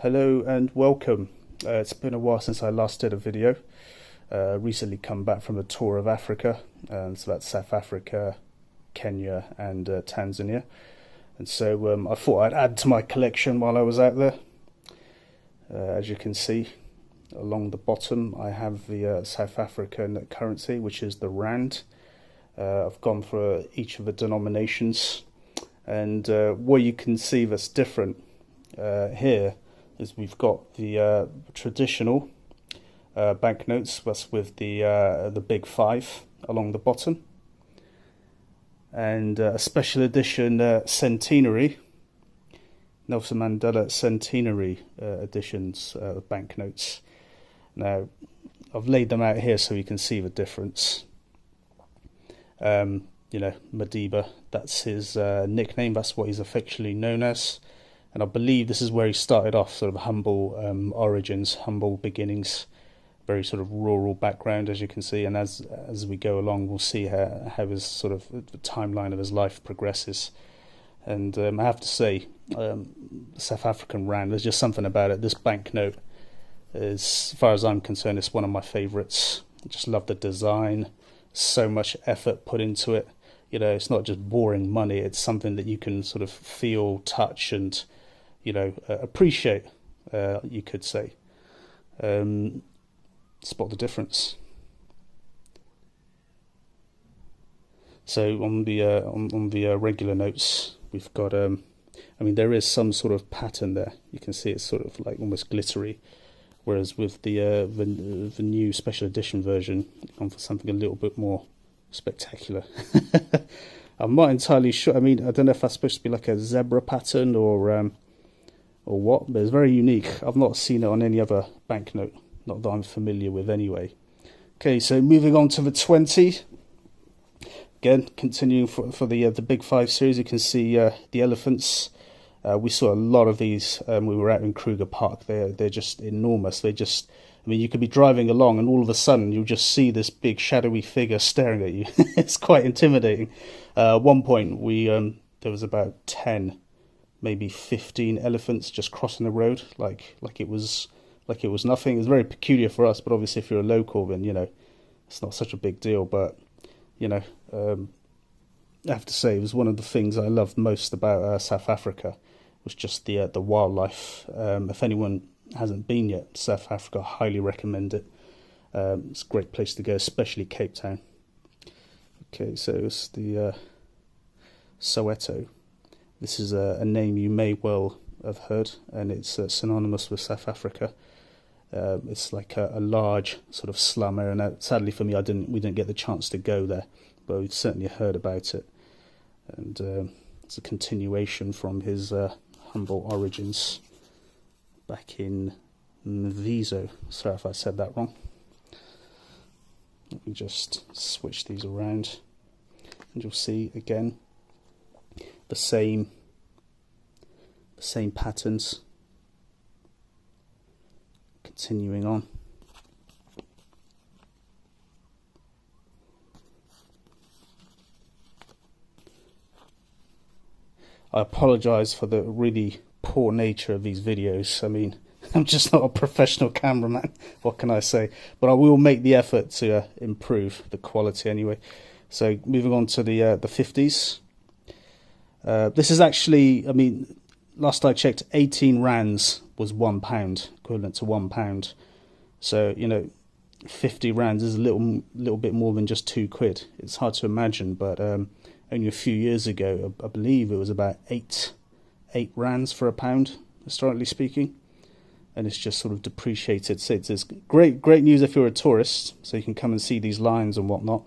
Hello and welcome. It's been a while since I last did a video. Recently come back from a tour of Africa, and so that's South Africa, Kenya and Tanzania. And so I thought I'd add to my collection while I was out there. As you can see, along the bottom I have the South African currency, which is the Rand. I've gone for each of the denominations, and what you can see that's different here is we've got the traditional banknotes, that's with the big 5 along the bottom, and a special edition Centenary, Nelson Mandela Centenary editions of banknotes. Now, I've laid them out here so you can see the difference. You know, Madiba, that's his nickname, that's what he's affectionately known as. And I believe this is where he started off, sort of humble origins, humble beginnings, very sort of rural background, as you can see. And as we go along, we'll see how his sort of the timeline of his life progresses. And I have to say, the South African Rand, there's just something about it. This banknote, as far as I'm concerned, it's one of my favourites. I just love the design, so much effort put into it. You know, it's not just boring money, it's something that you can sort of feel, touch and, you know, appreciate, you could say. Spot the difference. So on the regular notes, we've got, I mean, there is some sort of pattern there. You can see it's sort of like almost glittery. Whereas with the new special edition version, I've gone for something a little bit more spectacular. I'm not entirely sure. I mean, I don't know if that's supposed to be like a zebra pattern or what, but it's very unique. I've not seen it on any other banknote, not that I'm familiar with anyway. Okay, so moving on to the 20. Again, continuing for the big 5 series, you can see the elephants. We saw a lot of these we were out in Kruger Park. They're just enormous. I mean, you could be driving along and all of a sudden you'll just see this big shadowy figure staring at you. It's quite intimidating. At one point, there was about 10, maybe 15 elephants just crossing the road, like it was nothing. It's very peculiar for us, but obviously if you're a local, then you know it's not such a big deal. But you know, I have to say, it was one of the things I loved most about South Africa. Was just the wildlife. If anyone hasn't been yet, South Africa, I highly recommend it. It's a great place to go, especially Cape Town. Okay, so it's the Soweto. This is a name you may well have heard, and it's synonymous with South Africa. It's like a large sort of slum area. Now, sadly for me, we didn't get the chance to go there, but we'd certainly heard about it. And it's a continuation from his humble origins back in Mvizo. Sorry if I said that wrong. Let me just switch these around, and you'll see again the same patterns continuing on. I apologise for the really poor nature of these videos. I mean, I'm just not a professional cameraman. What can I say? But I will make the effort to improve the quality anyway. So moving on to the 50s. This is actually, I mean, last I checked, 18 rands was £1, equivalent to £1. So, you know, 50 rands is a little bit more than just £2. It's hard to imagine, but only a few years ago, I believe it was about 8 rands for £1, historically speaking, and it's just sort of depreciated since. It's great news if you're a tourist, so you can come and see these lines and whatnot,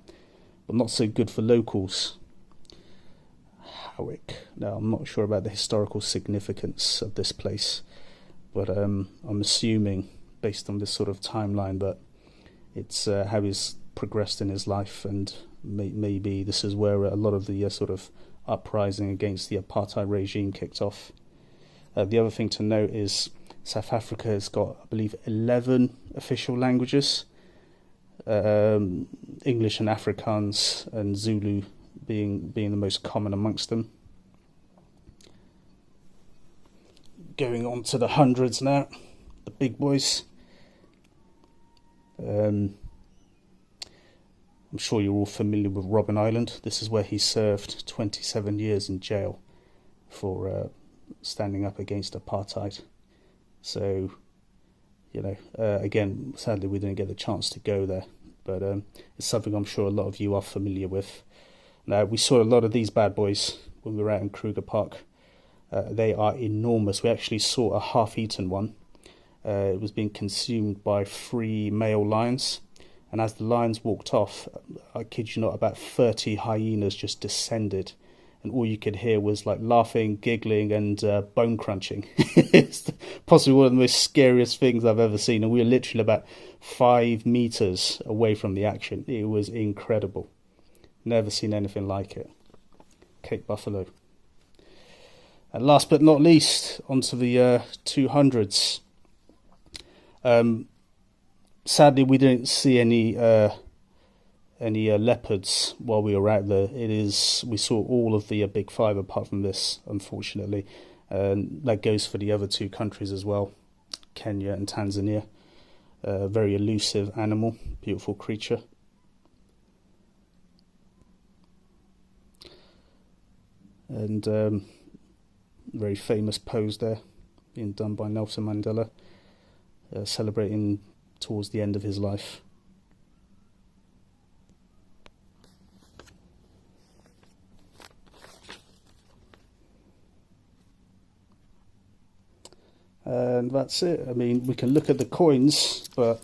but not so good for locals. Howick. Now, I'm not sure about the historical significance of this place, but I'm assuming, based on this sort of timeline, that it's how he's progressed in his life, and maybe this is where a lot of the sort of uprising against the apartheid regime kicked off. The other thing to note is South Africa has got, I believe, 11 official languages, English and Afrikaans and Zulu being the most common amongst them. going on to the hundreds now, the big boys. I'm sure you're all familiar with Robben Island. This is where he served 27 years in jail for standing up against apartheid. So, you know, again, sadly we didn't get the chance to go there, but it's something I'm sure a lot of you are familiar with. Now, we saw a lot of these bad boys when we were out in Kruger Park. They are enormous. We actually saw a half-eaten one. It was being consumed by 3 male lions, and as the lions walked off, I kid you not, about 30 hyenas just descended, and all you could hear was like laughing, giggling, and bone crunching. It's possibly one of the most scariest things I've ever seen, and we were literally about 5 meters away from the action. It was incredible. Never seen anything like it. Cape Buffalo. And last but not least, onto the 200s. Sadly, we didn't see any leopards while we were out there. We saw all of the big 5 apart from this, unfortunately. That goes for the other 2 countries as well, Kenya and Tanzania. Very elusive animal, beautiful creature. And very famous pose there, being done by Nelson Mandela, celebrating towards the end of his life. And that's it. I mean, we can look at the coins, but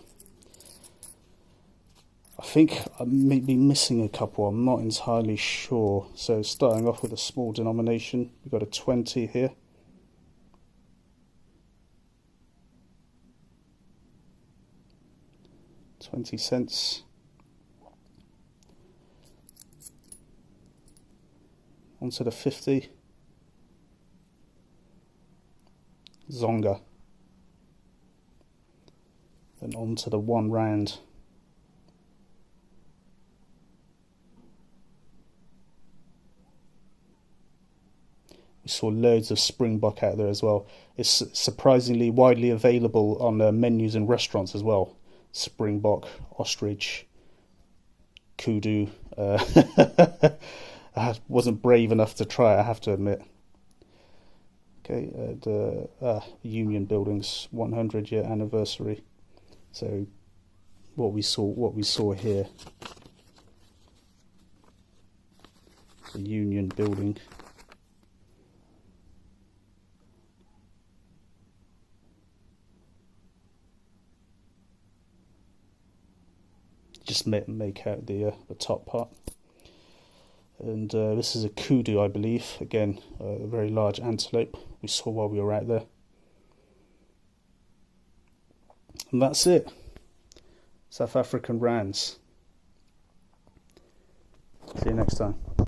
I think I may be missing a couple. I'm not entirely sure. So starting off with a small denomination, we've got a 20 here. $0.20. Onto the 50. Zonga. Then onto the 1 rand. We saw loads of springbok out there as well. It's surprisingly widely available on menus in restaurants as well. Springbok, ostrich, kudu. I wasn't brave enough to try it, I have to admit. Okay, the Union Building's 100-year anniversary. So what we saw here, the Union Building. Just make out the top part. And this is a kudu, I believe. Again, a very large antelope we saw while we were out there. And that's it. South African Rands. See you next time.